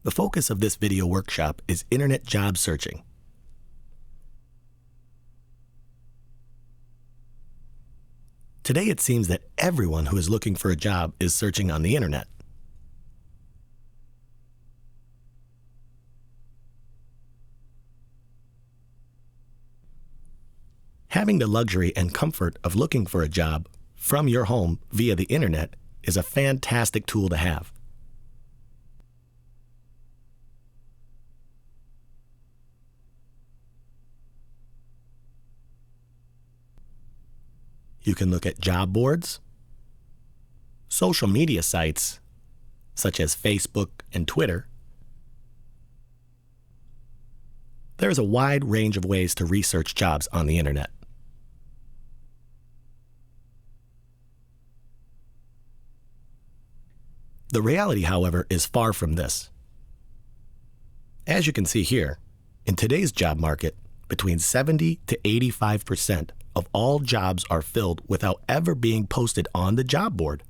The focus of this video workshop is internet job searching. Today it seems that everyone who is looking for a job is searching on the internet. Having the luxury and comfort of looking for a job from your home via the internet is a fantastic tool to have. You can look at job boards, social media sites such as Facebook and Twitter. There's a wide range of ways to research jobs on the internet. The reality, however, is far from this. As you can see here, in today's job market, between 70 to 85% of all jobs are filled without ever being posted on the job board.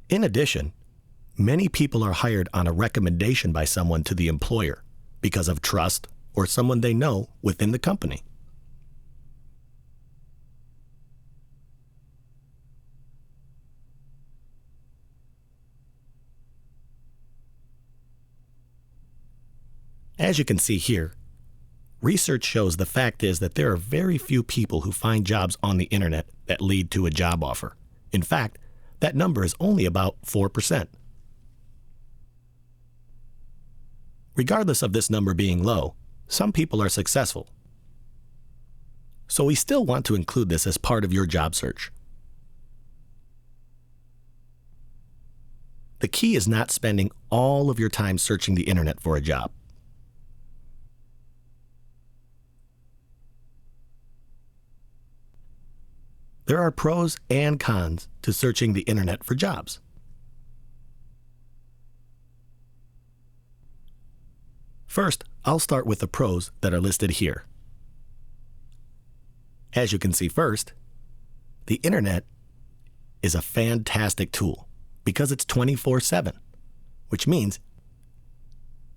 In addition, many people are hired on a recommendation by someone to the employer because of trust or someone they know within the company. As you can see here, research shows the fact is that there are very few people who find jobs on the internet that lead to a job offer. In fact, that number is only about 4%. Regardless of this number being low, some people are successful. So we still want to include this as part of your job search. The key is not spending all of your time searching the internet for a job. There are pros and cons to searching the internet for jobs. First, I'll start with the pros that are listed here. As you can see first, the internet is a fantastic tool because it's 24/7, which means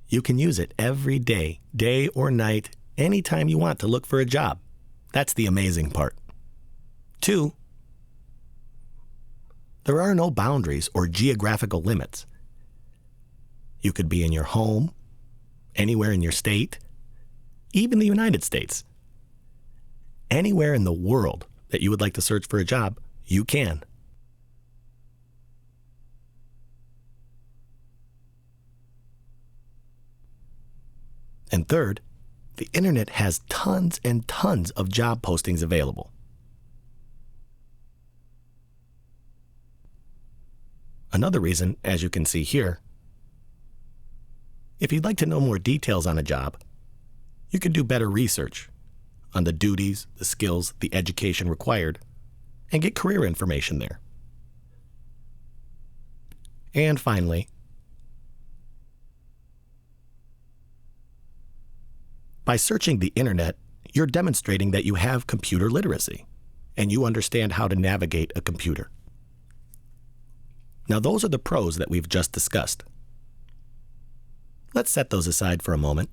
you can use it every day, day or night, anytime you want to look for a job. That's the amazing part. 2, there are no boundaries or geographical limits. You could be in your home, anywhere in your state, even the United States. Anywhere in the world that you would like to search for a job, you can. And third, the internet has tons and tons of job postings available. Another reason, as you can see here, if you'd like to know more details on a job, you can do better research on the duties, the skills, the education required, and get career information there. And finally, by searching the internet, you're demonstrating that you have computer literacy and you understand how to navigate a computer. Now, those are the pros that we've just discussed. Let's set those aside for a moment.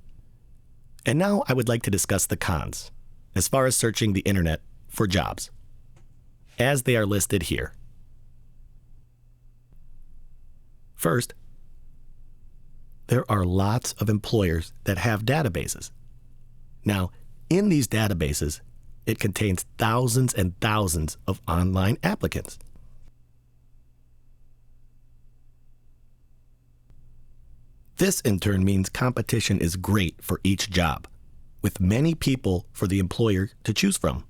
And now I would like to discuss the cons as far as searching the internet for jobs, as they are listed here. First, there are lots of employers that have databases. Now, in these databases, it contains thousands and thousands of online applicants. This, in turn, means competition is great for each job, with many people for the employer to choose from.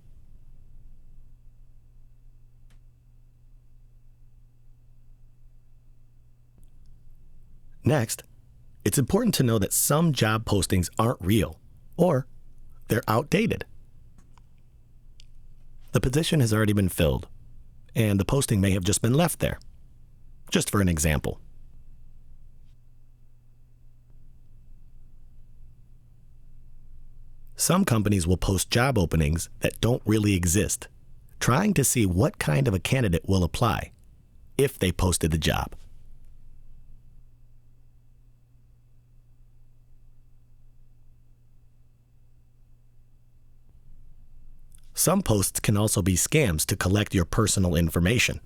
Next, it's important to know that some job postings aren't real, or they're outdated. The position has already been filled, and the posting may have just been left there, just for an example. Some companies will post job openings that don't really exist, trying to see what kind of a candidate will apply if they posted the job. Some posts can also be scams to collect your personal information.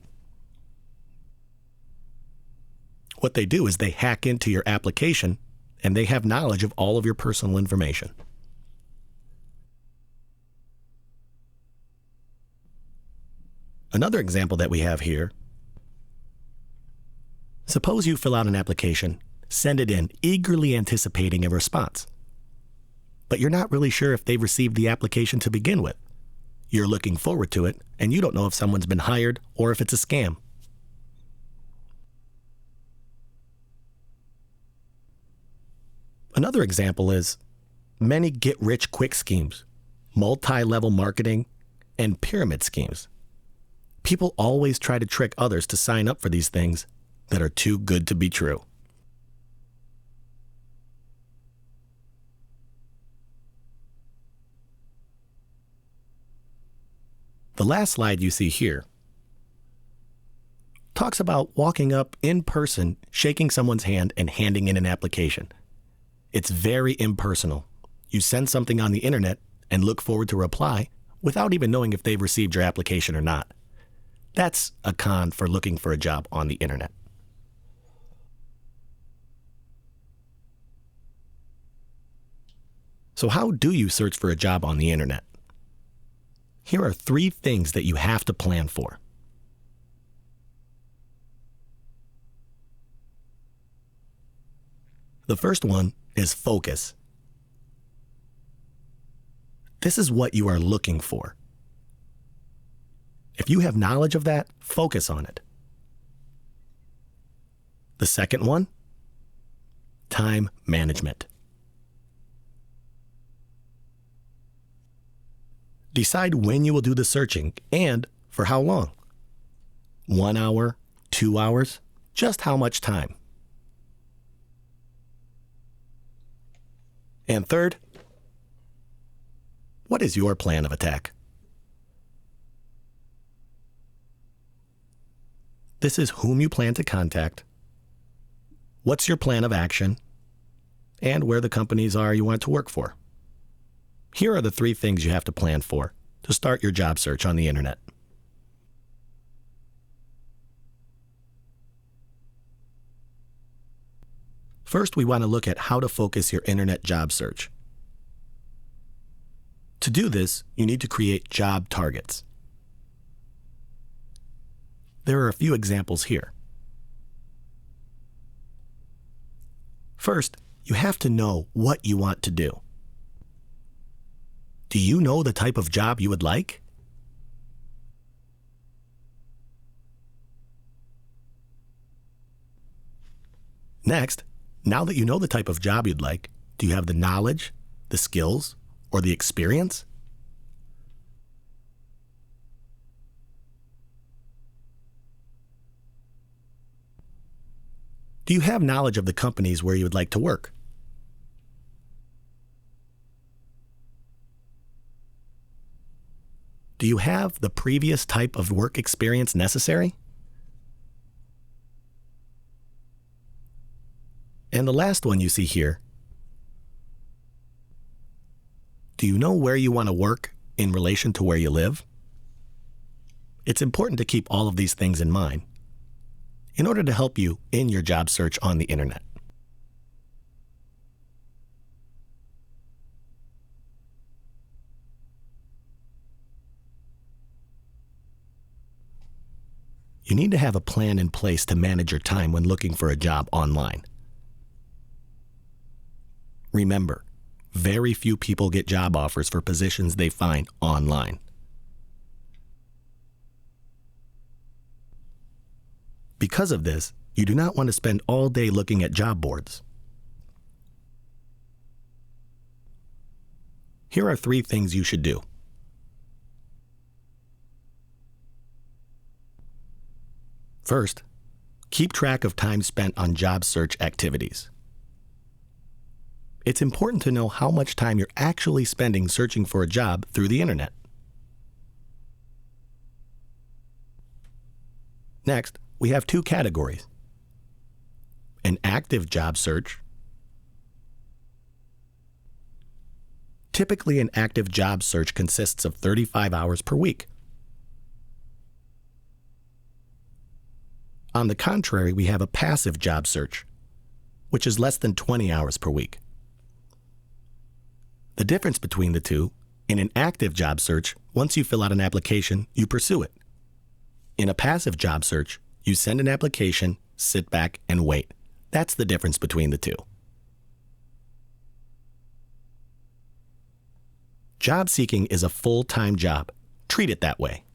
What they do is they hack into your application and they have knowledge of all of your personal information. Another example that we have here, suppose you fill out an application, send it in, eagerly anticipating a response. But you're not really sure if they've received the application to begin with. You're looking forward to it, and you don't know if someone's been hired or if it's a scam. Another example is many get-rich-quick schemes, multi-level marketing, and pyramid schemes. People always try to trick others to sign up for these things that are too good to be true. The last slide you see here talks about walking up in person, shaking someone's hand, and handing in an application. It's very impersonal. You send something on the internet and look forward to a reply without even knowing if they've received your application or not. That's a con for looking for a job on the internet. So how do you search for a job on the internet? Here are 3 things that you have to plan for. The first one is focus. This is what you are looking for. If you have knowledge of that, focus on it. The second one, time management. Decide when you will do the searching and for how long. 1 hour, 2 hours, just how much time. And third, what is your plan of attack? This is whom you plan to contact, what's your plan of action, and where the companies are you want to work for. Here are the 3 things you have to plan for to start your job search on the internet. First, we want to look at how to focus your internet job search. To do this, you need to create job targets. There are a few examples here. First, you have to know what you want to do. Do you know the type of job you would like? Next, now that you know the type of job you'd like, do you have the knowledge, the skills, or the experience? Do you have knowledge of the companies where you would like to work? Do you have the previous type of work experience necessary? And the last one you see here, do you know where you want to work in relation to where you live? It's important to keep all of these things in mind in order to help you in your job search on the internet. You need to have a plan in place to manage your time when looking for a job online. Remember, very few people get job offers for positions they find online. Because of this, you do not want to spend all day looking at job boards. Here are 3 things you should do. First, keep track of time spent on job search activities. it's important to know how much time you're actually spending searching for a job through the internet. Next, we have two categories: an active job search. Typically, an active job search consists of 35 hours per week. On the contrary, we have a passive job search, which is less than 20 hours per week. The difference between the two: in an active job search, once you fill out an application, you pursue it. In a passive job search, you send an application, sit back, and wait. That's the difference between the two. Job seeking is a full-time job. Treat it that way.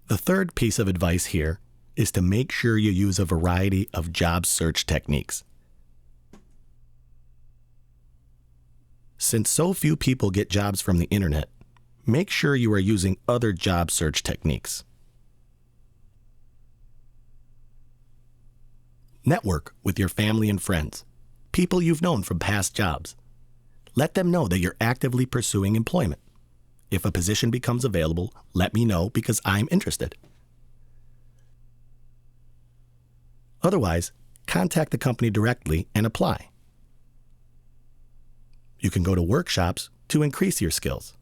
The third piece of advice here is to make sure you use a variety of job search techniques. Since so few people get jobs from the internet, make sure you are using other job search techniques. Network with your family and friends, people you've known from past jobs. Let them know that you're actively pursuing employment. If a position becomes available, let me know because I'm interested. Otherwise, contact the company directly and apply. You can go to workshops to increase your skills.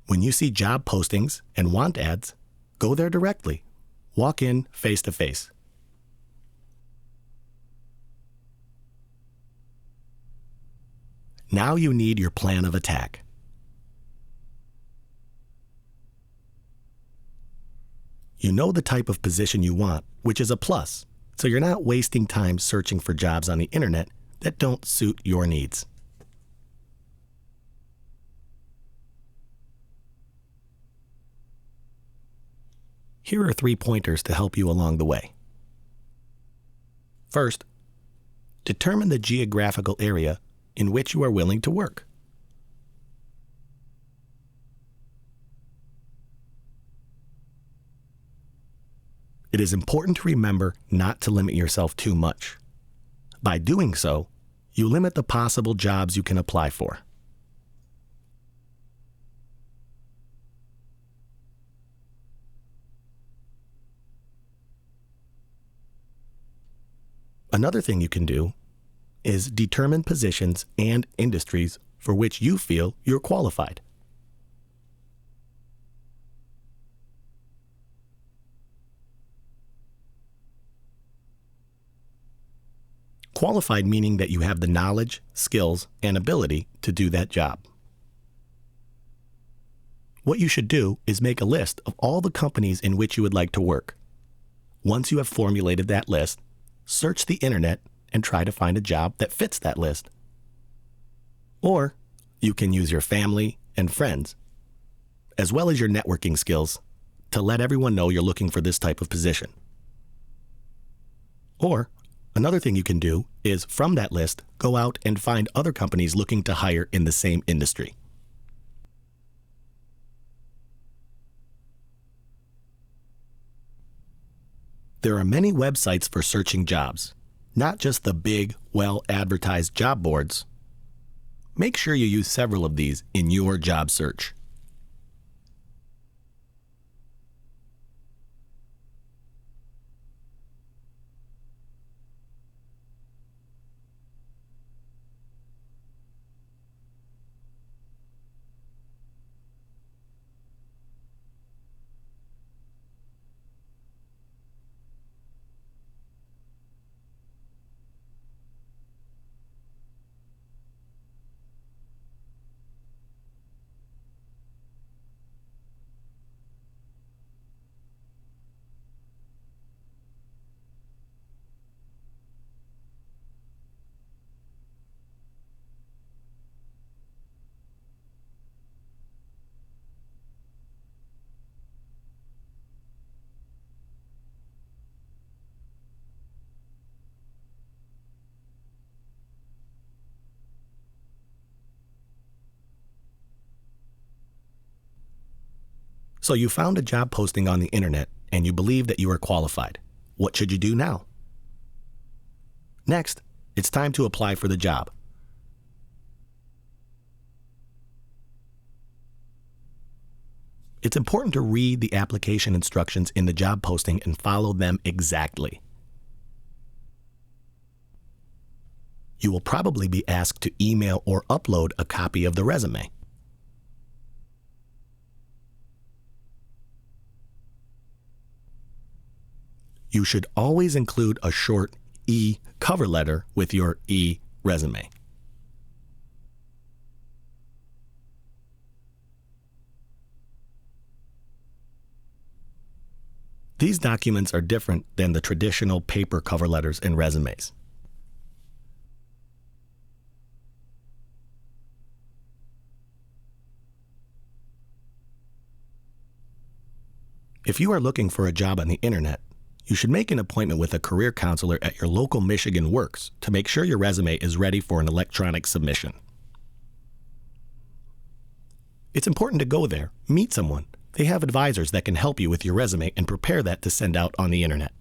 When you see job postings and want ads, go there directly. Walk in face to face. Now you need your plan of attack. You know the type of position you want, which is a plus, so you're not wasting time searching for jobs on the internet that don't suit your needs. Here are 3 pointers to help you along the way. First, determine the geographical area in which you are willing to work. It is important to remember not to limit yourself too much. By doing so, you limit the possible jobs you can apply for. Another thing you can do is determine positions and industries for which you feel you're qualified. Qualified meaning that you have the knowledge, skills, and ability to do that job. What you should do is make a list of all the companies in which you would like to work. Once you have formulated that list, search the internet and try to find a job that fits that list. Or you can use your family and friends, as well as your networking skills, to let everyone know you're looking for this type of position. Or another thing you can do is, from that list, go out and find other companies looking to hire in the same industry. There are many websites for searching jobs, not just the big, well-advertised job boards. Make sure you use several of these in your job search. So you found a job posting on the internet and you believe that you are qualified. What should you do now? Next, it's time to apply for the job. It's important to read the application instructions in the job posting and follow them exactly. You will probably be asked to email or upload a copy of the resume. You should always include a short e-cover letter with your e-resume. These documents are different than the traditional paper cover letters and resumes. If you are looking for a job on the internet, you should make an appointment with a career counselor at your local Michigan Works to make sure your resume is ready for an electronic submission. It's important to go there, meet someone. They have advisors that can help you with your resume and prepare that to send out on the internet.